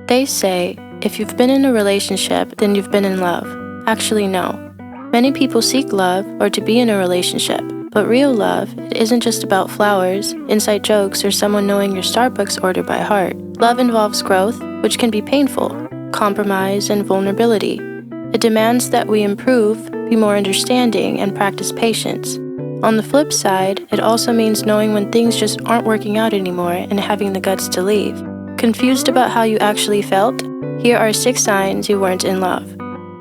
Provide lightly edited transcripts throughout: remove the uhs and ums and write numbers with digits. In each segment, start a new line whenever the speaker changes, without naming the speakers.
They say, if you've been in a relationship, then you've been in love. Actually, no. Many people seek love or to be in a relationship, but real love, it isn't just about flowers, inside jokes, or someone knowing your Starbucks order by heart. Love involves growth, which can be painful, compromise, and vulnerability. It demands that we improve, be more understanding, and practice patience. On the flip side, it also means knowing when things just aren't working out anymore and having the guts to leave. Confused about how you actually felt? Here are 6 signs you weren't in love.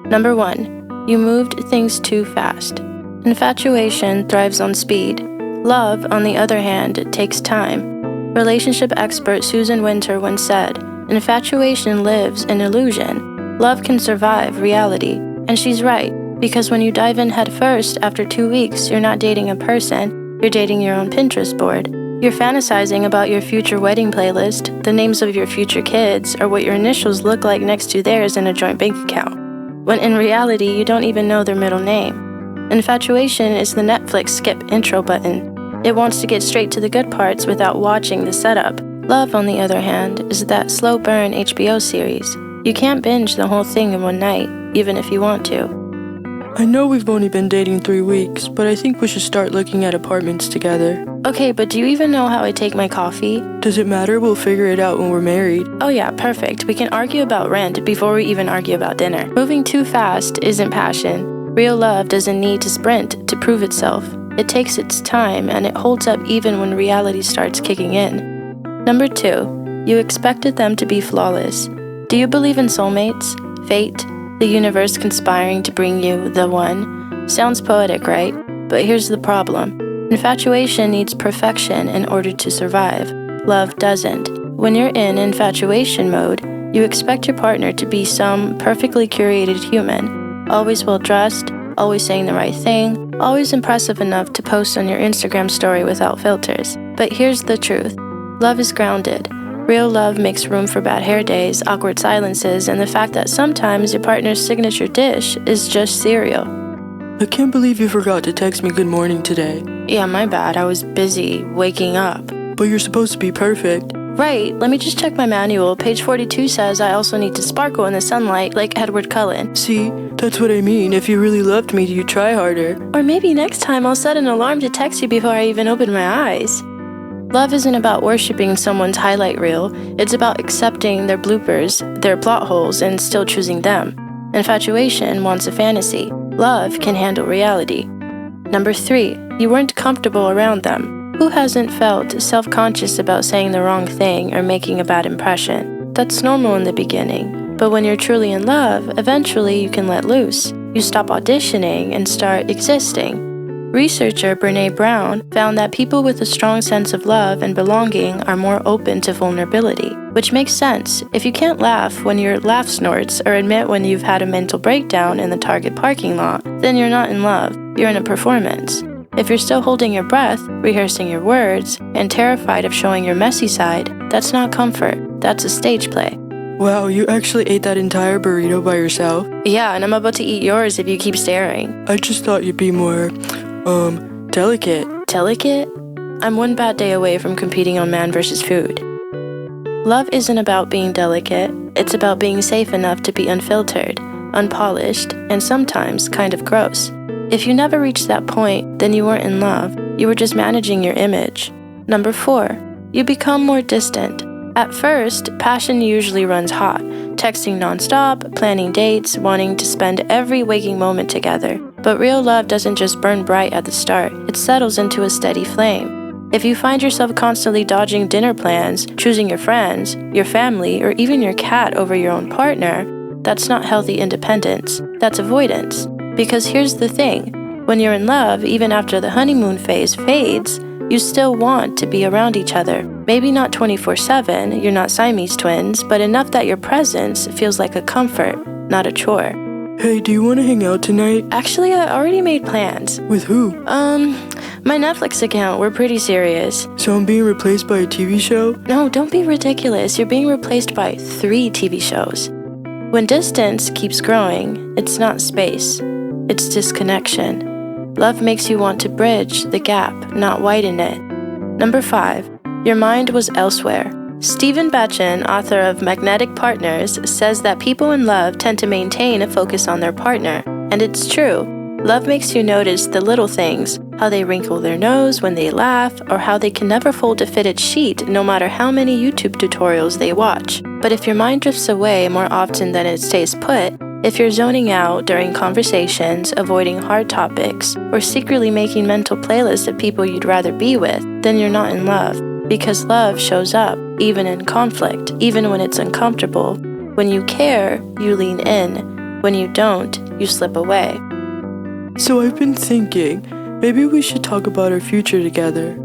Number 1. You moved things too fast. Infatuation thrives on speed. Love, on the other hand, takes time. Relationship expert Susan Winter once said, "Infatuation lives in illusion. Love can survive reality." And she's right, because when you dive in head first after 2 weeks, you're not dating a person, you're dating your own Pinterest board. You're fantasizing about your future wedding playlist, the names of your future kids, or what your initials look like next to theirs in a joint bank account, when in reality, you don't even know their middle name. Infatuation is the Netflix skip intro button. It wants to get straight to the good parts without watching the setup. Love, on the other hand, is that slow burn HBO series. You can't binge the whole thing in one night, even if you want to.
I know we've only been dating 3 weeks, but I think we should start looking at apartments together.
Okay, but do you even know how I take my coffee?
Does it matter? We'll figure it out when we're married.
Oh yeah, perfect. We can argue about rent before we even argue about dinner. Moving too fast isn't passion. Real love doesn't need to sprint to prove itself. It takes its time, and it holds up even when reality starts kicking in. Number 2, you expected them to be flawless. Do you believe in soulmates? Fate? The universe conspiring to bring you the one? Sounds poetic, right? But here's the problem. Infatuation needs perfection in order to survive. Love doesn't. When you're in infatuation mode, you expect your partner to be some perfectly curated human, always well-dressed, always saying the right thing, always impressive enough to post on your Instagram story without filters. But here's the truth. Love is grounded. Real love makes room for bad hair days, awkward silences, and the fact that sometimes your partner's signature dish is just cereal.
I can't believe you forgot to text me good morning today.
Yeah, my bad. I was busy waking up.
But you're supposed to be perfect.
Right, let me just check my manual. Page 42 says I also need to sparkle in the sunlight like Edward Cullen.
See, that's what I mean. If you really loved me, you'd try harder.
Or maybe next time I'll set an alarm to text you before I even open my eyes. Love isn't about worshiping someone's highlight reel. It's about accepting their bloopers, their plot holes, and still choosing them. Infatuation wants a fantasy. Love can handle reality. Number 3, you weren't comfortable around them. Who hasn't felt self-conscious about saying the wrong thing or making a bad impression? That's normal in the beginning, but when you're truly in love, eventually you can let loose. You stop auditioning and start existing. Researcher Brené Brown found that people with a strong sense of love and belonging are more open to vulnerability, which makes sense. If you can't laugh when your laugh snorts or admit when you've had a mental breakdown in the Target parking lot, then you're not in love, you're in a performance. If you're still holding your breath, rehearsing your words, and terrified of showing your messy side, that's not comfort, that's a stage play.
Wow, you actually ate that entire burrito by yourself?
Yeah, and I'm about to eat yours if you keep staring.
I just thought you'd be more, delicate.
Delicate? I'm one bad day away from competing on man versus food. Love isn't about being delicate, it's about being safe enough to be unfiltered, unpolished, and sometimes kind of gross. If you never reached that point, then you weren't in love, you were just managing your image. Number 4, you become more distant. At first, passion usually runs hot, texting nonstop, planning dates, wanting to spend every waking moment together. But real love doesn't just burn bright at the start, it settles into a steady flame. If you find yourself constantly dodging dinner plans, choosing your friends, your family, or even your cat over your own partner, that's not healthy independence, that's avoidance. Because here's the thing, when you're in love, even after the honeymoon phase fades, you still want to be around each other. Maybe not 24/7, you're not Siamese twins, but enough that your presence feels like a comfort, not a chore.
Hey, do you want to hang out tonight?
Actually, I already made plans.
With who?
My Netflix account, we're pretty serious.
So I'm being replaced by a TV show?
No, don't be ridiculous. You're being replaced by 3 TV shows. When distance keeps growing, it's not space, it's disconnection. Love makes you want to bridge the gap, not widen it. Number 5, your mind was elsewhere. Stephen Batchen, author of Magnetic Partners, says that people in love tend to maintain a focus on their partner. And it's true. Love makes you notice the little things, how they wrinkle their nose when they laugh, or how they can never fold a fitted sheet no matter how many YouTube tutorials they watch. But if your mind drifts away more often than it stays put, if you're zoning out during conversations, avoiding hard topics, or secretly making mental playlists of people you'd rather be with, then you're not in love. Because love shows up, even in conflict, even when it's uncomfortable. When you care, you lean in. When you don't, you slip away.
So I've been thinking, maybe we should talk about our future together.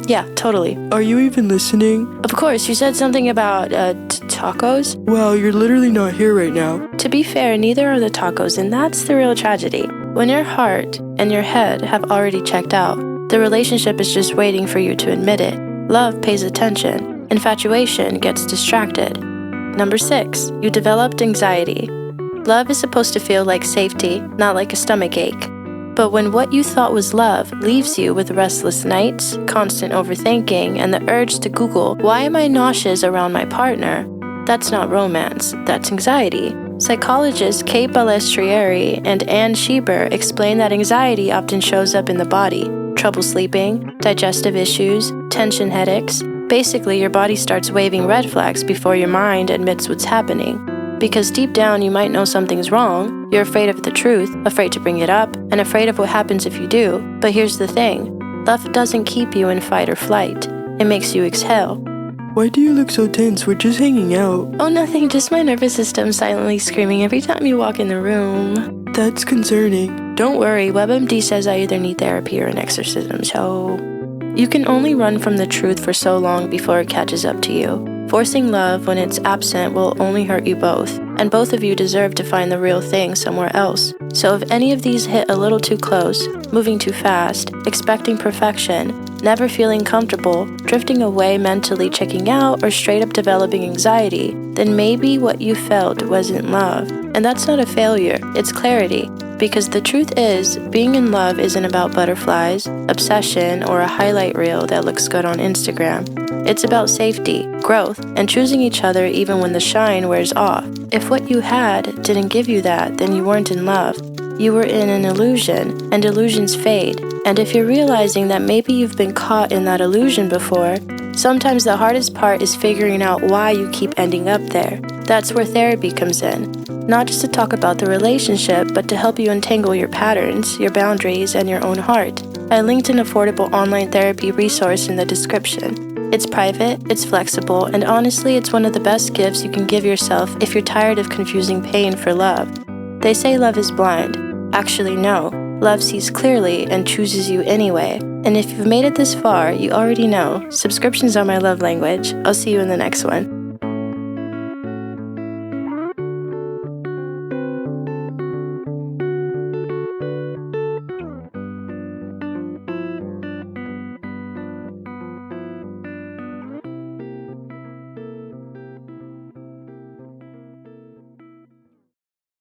Yeah, totally.
Are you even listening?
Of course, you said something about, tacos?
Well, you're literally not here right now.
To be fair, neither are the tacos, and that's the real tragedy. When your heart and your head have already checked out, the relationship is just waiting for you to admit it. Love pays attention. Infatuation gets distracted. Number 6, you developed anxiety. Love is supposed to feel like safety, not like a stomach ache. But when what you thought was love leaves you with restless nights, constant overthinking, and the urge to Google, why am I nauseous around my partner? That's not romance, that's anxiety. Psychologists Kate Balestrieri and Anne Schieber explain that anxiety often shows up in the body. Trouble sleeping, digestive issues, tension headaches. Basically, your body starts waving red flags before your mind admits what's happening. Because deep down you might know something's wrong, you're afraid of the truth, afraid to bring it up, and afraid of what happens if you do. But here's the thing, love doesn't keep you in fight or flight. It makes you exhale.
Why do you look so tense? We're just hanging out.
Oh, nothing, just my nervous system silently screaming every time you walk in the room.
That's concerning.
Don't worry, WebMD says I either need therapy or an exorcism, so... You can only run from the truth for so long before it catches up to you. Forcing love when it's absent will only hurt you both, and both of you deserve to find the real thing somewhere else. So if any of these hit a little too close, moving too fast, expecting perfection, never feeling comfortable, drifting away mentally checking out, or straight up developing anxiety, then maybe what you felt wasn't love. And that's not a failure, it's clarity. Because the truth is, being in love isn't about butterflies, obsession, or a highlight reel that looks good on Instagram. It's about safety, growth, and choosing each other even when the shine wears off. If what you had didn't give you that, then you weren't in love. You were in an illusion, and illusions fade. And if you're realizing that maybe you've been caught in that illusion before, sometimes the hardest part is figuring out why you keep ending up there. That's where therapy comes in. Not just to talk about the relationship, but to help you untangle your patterns, your boundaries, and your own heart. I linked an affordable online therapy resource in the description. It's private, it's flexible, and honestly, it's one of the best gifts you can give yourself if you're tired of confusing pain for love. They say love is blind. Actually, no. Love sees clearly and chooses you anyway. And if you've made it this far, you already know. Subscriptions are my love language. I'll see you in the next one.